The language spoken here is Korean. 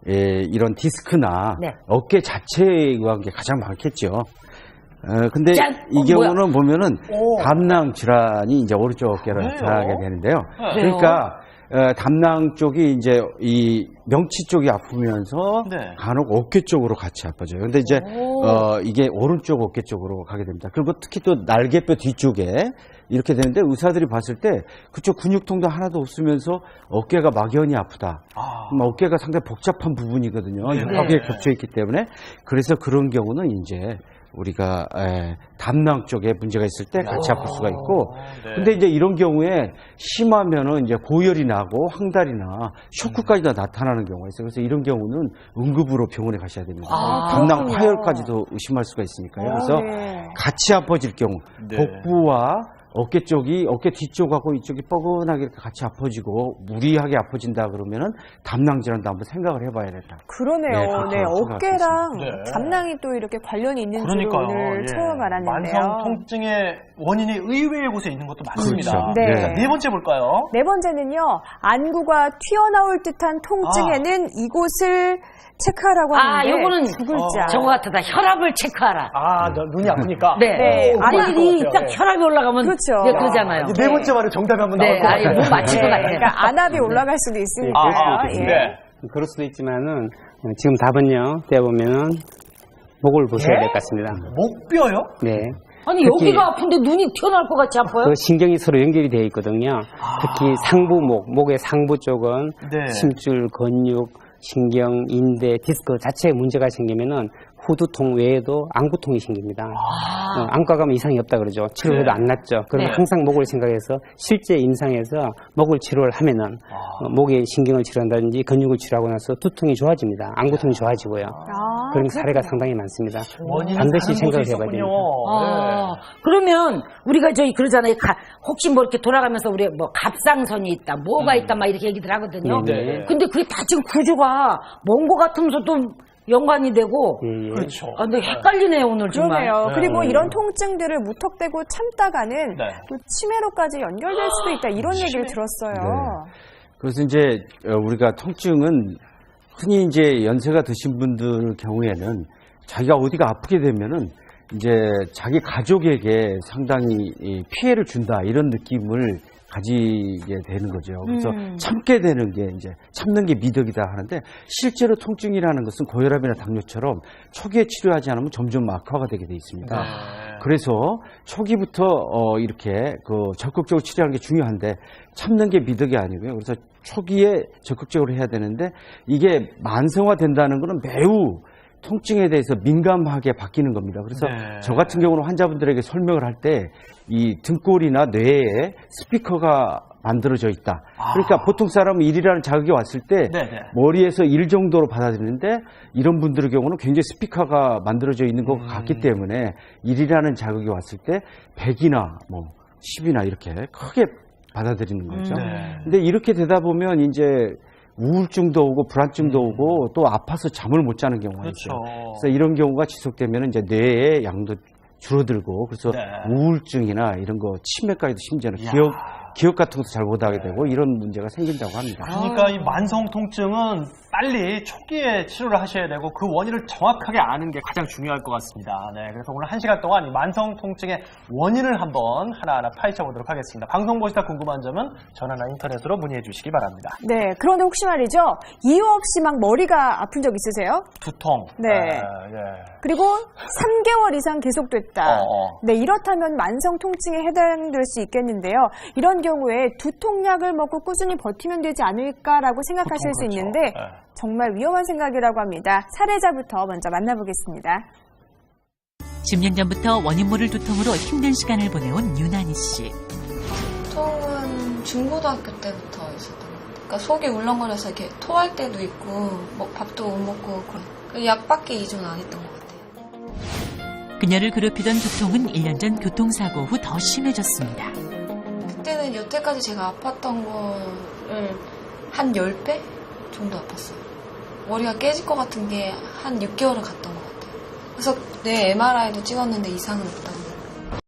이런 디스크나 네. 어깨 자체에 의한 게 가장 많겠죠. 근데 이 경우는 보면은 담낭 질환이 이제 오른쪽 어깨를 나타나게 되는데요. 그러니까 담낭 쪽이 이제 이 명치 쪽이 아프면서 간혹 어깨 쪽으로 같이 아파져요. 근데 이제 이게 오른쪽 어깨 쪽으로 가게 됩니다. 그리고 특히 또 날개뼈 뒤쪽에 이렇게 되는데 의사들이 봤을 때 그쪽 근육통도 하나도 없으면서 어깨가 막연히 아프다. 어깨가 상당히 복잡한 부분이거든요. 여러 개 겹쳐 있기 때문에 그래서 그런 경우는 이제 우리가 담낭 쪽에 문제가 있을 때 같이 아플 수가 있고, 근데 이제 이런 경우에 심하면은 이제 고열이 나고 황달이나 쇼크까지도 나타나는 경우가 있어요. 그래서 이런 경우는 응급으로 병원에 가셔야 됩니다. 담낭 파열까지도 의심할 수가 있으니까요. 그래서 같이 아파질 경우 복부와 어깨 쪽이 어깨 뒤쪽하고 이쪽이 뻐근하게 이렇게 같이 아파지고 무리하게 아파진다 그러면은 담낭 질환도 한번 생각을 해봐야 된다. 그러네요. 네, 어깨랑 담낭이 또 이렇게 관련이 있는 줄 오늘 처음 알았는데요. 만성 통증의 원인이 의외의 곳에 있는 것도 많습니다. 그렇죠. 네. 자, 네 번째 볼까요? 네 번째는요, 안구가 튀어나올 듯한 통증에는 이곳을 체크하라고 하는데 요거는 두 글자. 저거 같다. 혈압을 체크하라. 눈이 아프니까. 네. 아니, 딱 혈압이 올라가면 그렇죠. 그러잖아요. 네 번째 말에 정답이 한번 나올 것 같아요. 못 맞힐 것 같아요. 그러니까 안압이 올라갈 수도 있으니까요. 그럴 수도 있지만은 지금 답은요. 떼어보면은 목을 보셔야 될 것 같습니다. 목뼈요? 네. 아니 여기가 아픈데 눈이 튀어나올 것 같이 아파요? 그 신경이 서로 연결이 되어 있거든요. 특히 상부목, 목의 상부 쪽은 심줄, 근육, 신경, 인대, 디스크 자체에 문제가 생기면은 후두통 외에도 안구통이 생깁니다. 안과 가면 이상이 없다 그러죠. 치료해도 안 낫죠. 그러면 항상 목을 생각해서 실제 임상에서 목을 치료를 하면은 목의 신경을 치료한다든지 근육을 치료하고 나서 두통이 좋아집니다. 안구통이 좋아지고요. 그런 사례가 상당히 많습니다. 반드시 생각을 해봐야 됩니다. 그러면 우리가 그러잖아요. 혹시 뭐 이렇게 돌아가면서 우리 뭐 갑상선이 있다, 뭐가 있다 막 이렇게 얘기들 하거든요. 근데 그게 다 지금 구조가 먼 거 같으면서도 연관이 되고. 그렇죠. 근데 헷갈리네요, 오늘 정말. 그러네요. 그리고 이런 통증들을 무턱대고 참다가는 또 치매로까지 연결될 수도 있다. 이런 얘기를 들었어요. 그래서 이제 우리가 통증은 흔히 이제 연세가 드신 분들 경우에는 자기가 어디가 아프게 되면은 이제 자기 가족에게 상당히 피해를 준다 이런 느낌을 가지게 되는 거죠. 그래서 참게 되는 게 이제 참는 게 미덕이다 하는데 실제로 통증이라는 것은 고혈압이나 당뇨처럼 초기에 치료하지 않으면 점점 악화가 되게 돼 있습니다. 그래서 초기부터 이렇게 적극적으로 치료하는 게 중요한데 참는 게 미덕이 아니고요. 그래서 초기에 적극적으로 해야 되는데 이게 만성화된다는 것은 매우 통증에 대해서 민감하게 바뀌는 겁니다. 그래서 저 같은 경우는 환자분들에게 설명을 할 때 이 등골이나 뇌에 스피커가 만들어져 있다. 그러니까 보통 사람은 1이라는 자극이 왔을 때 머리에서 1 정도로 받아들이는데 이런 분들의 경우는 굉장히 스피커가 만들어져 있는 것 같기 때문에 1이라는 자극이 왔을 때 100이나 뭐 10이나 이렇게 크게 받아들이는 거죠. 근데 이렇게 되다 보면 이제 우울증도 오고 불안증도 오고 또 아파서 잠을 못 자는 경우가 있어요. 그래서 이런 경우가 지속되면 이제 뇌의 양도 줄어들고 그래서 우울증이나 이런 거 치매까지도 심지어는 기억 같은 것도 잘 못하게 되고 이런 문제가 생긴다고 합니다. 그러니까 이 만성 통증은 빨리 초기에 치료를 하셔야 되고 그 원인을 정확하게 아는 게 가장 중요할 것 같습니다. 그래서 오늘 1시간 동안 이 만성 통증의 원인을 한번 하나하나 파헤쳐보도록 하겠습니다. 방송 보시다 궁금한 점은 전화나 인터넷으로 문의해 주시기 바랍니다. 네, 그런데 혹시 말이죠. 이유 없이 막 머리가 아픈 적 있으세요? 두통. 네. 그리고 3개월 이상 계속됐다. 네, 이렇다면 만성 통증에 해당될 수 있겠는데요. 이런 경우에 두통약을 먹고 꾸준히 버티면 되지 않을까라고 생각하실 수 있는데 정말 위험한 생각이라고 합니다. 사례자부터 먼저 만나보겠습니다. 10년 전부터 원인 모를 두통으로 힘든 시간을 보내온 유난희 씨. 두통은 중고등학교 때부터 있었던 것 같아요. 그러니까 속이 울렁거려서 이렇게 토할 때도 있고 뭐 밥도 못 먹고 그런 약밖에 이주는 안 했던 것 같아요. 그녀를 괴롭히던 두통은 1년 전 교통사고 후 더 심해졌습니다. 그때는 여태까지 제가 아팠던 거를 한 10배 정도 아팠어요. 머리가 깨질 것 같은 게 한 6개월을 갔던 것 같아요. 그래서 뇌 MRI도 찍었는데 이상은 없다고.